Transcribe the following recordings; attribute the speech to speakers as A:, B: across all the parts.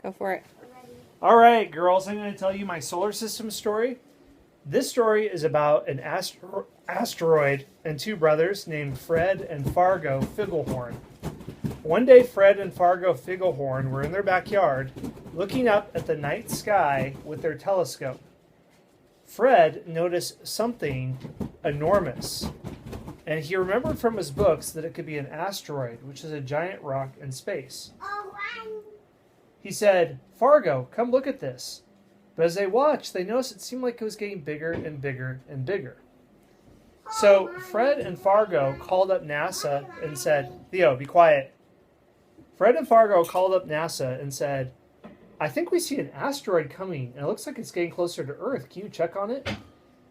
A: Go for it.
B: All right, girls, I'm going to tell you my solar system story. This story is about an asteroid and two brothers named Fred and Fargo Figglehorn. One day, Fred and Fargo Figglehorn were in their backyard looking up at the night sky with their telescope. Fred noticed something enormous, and he remembered from his books that it could be an asteroid, which is a giant rock in space. He said, "Fargo, come look at this." But as they watched, they noticed it seemed like it was getting bigger and bigger and bigger. So Fred and Fargo called up NASA and said, "Theo, be quiet." Fred and Fargo called up NASA and said, "I think we see an asteroid coming, and it looks like it's getting closer to Earth. Can you check on it?"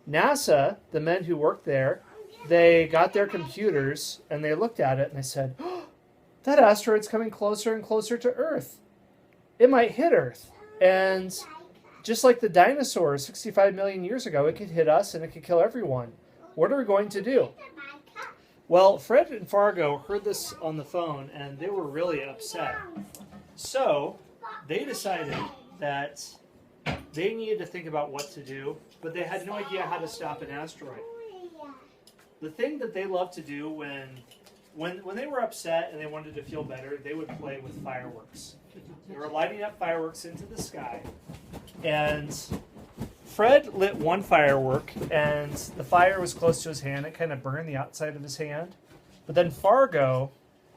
B: NASA, the men who worked there, they got their computers and they looked at it and they said, "Oh, that asteroid's coming closer and closer to Earth. It might hit Earth. And just like the dinosaurs 65 million years ago, it could hit us and it could kill everyone. What are we going to do?" Well, Fred and Fargo heard this on the phone and they were really upset. So they decided that they needed to think about what to do, but they had no idea how to stop an asteroid. The thing that they loved to do when they were upset and they wanted to feel better, they would play with fireworks. They were lighting up fireworks into the sky, and Fred lit one firework, and the fire was close to his hand. It kind of burned the outside of his hand. But then Fargo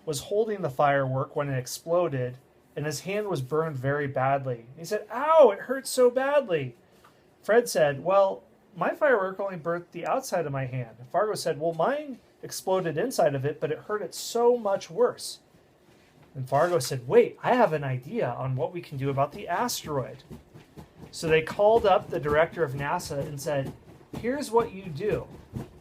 B: was holding the firework when it exploded, and his hand was burned very badly. He said, "Ow, it hurts so badly." Fred said, "Well, my firework only burnt the outside of my hand." And Fargo said, "Well, mine exploded inside of it, but it hurt it so much worse." And Fargo said, "Wait, I have an idea on what we can do about the asteroid." So they called up the director of NASA and said, "Here's what you do.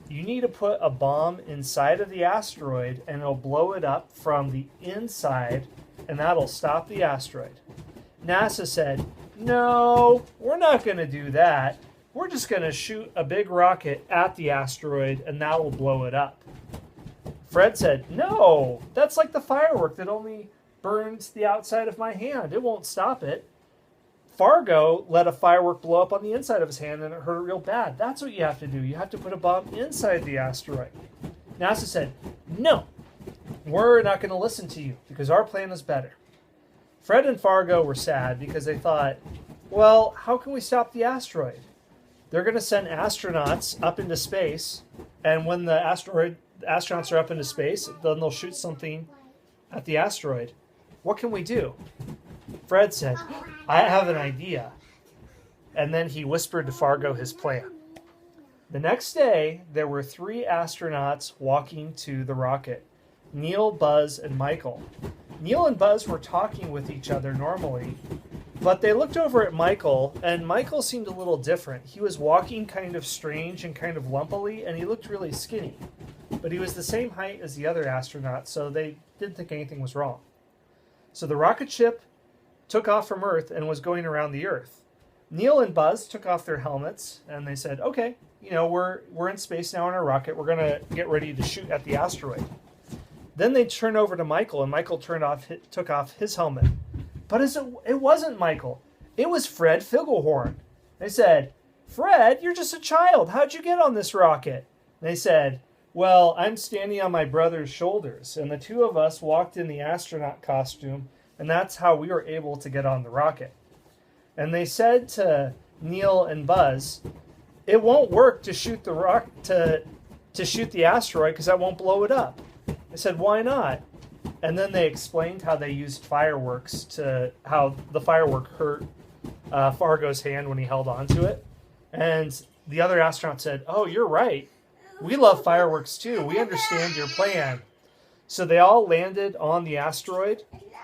B: You need to put a bomb inside of the asteroid and it'll blow it up from the inside and that'll stop the asteroid." NASA said, "No, we're not going to do that. We're just going to shoot a big rocket at the asteroid and that will blow it up." Fred said, "No, that's like the firework that only burns the outside of my hand. It won't stop it." Fargo let a firework blow up on the inside of his hand and it hurt real bad. That's what you have to do. You have to put a bomb inside the asteroid. NASA said, "No, we're not going to listen to you because our plan is better." Fred and Fargo were sad because they thought, well, how can we stop the asteroid? They're going to send astronauts up into space, and when the astronauts are up into space, then they'll shoot something at the asteroid. What can we do? Fred said, "I have an idea." And then he whispered to Fargo his plan. The next day, there were 3 astronauts walking to the rocket: Neil, Buzz, and Michael. Neil and Buzz were talking with each other normally, but they looked over at Michael, and Michael seemed a little different. He was walking kind of strange and kind of lumpily, and he looked really skinny. But he was the same height as the other astronauts, so they didn't think anything was wrong. So the rocket ship took off from Earth and was going around the Earth. Neil and Buzz took off their helmets, and they said, "Okay, we're in space now in our rocket. We're going to get ready to shoot at the asteroid." Then they turned over to Michael, and Michael took off his helmet. But it wasn't Michael. It was Fred Figglehorn. They said, "Fred, you're just a child. How'd you get on this rocket?" They said, "Well, I'm standing on my brother's shoulders, and the two of us walked in the astronaut costume, and that's how we were able to get on the rocket." And they said to Neil and Buzz, "It won't work to shoot to shoot the asteroid because that won't blow it up." They said, "Why not?" And then they explained how they used fireworks how the firework hurt Fargo's hand when he held onto it. And the other astronaut said, "Oh, you're right. We love fireworks too. We understand your plan." So they all landed on the asteroid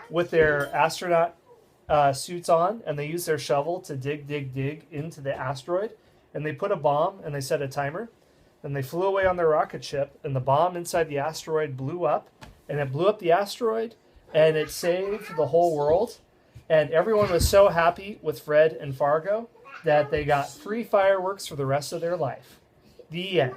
B: with their astronaut suits on, and they used their shovel to dig into the asteroid. And they put a bomb and they set a timer. Then they flew away on their rocket ship, and the bomb inside the asteroid blew up, and it blew up the asteroid, and it saved the whole world. And everyone was so happy with Fred and Fargo that they got free fireworks for the rest of their life. The end.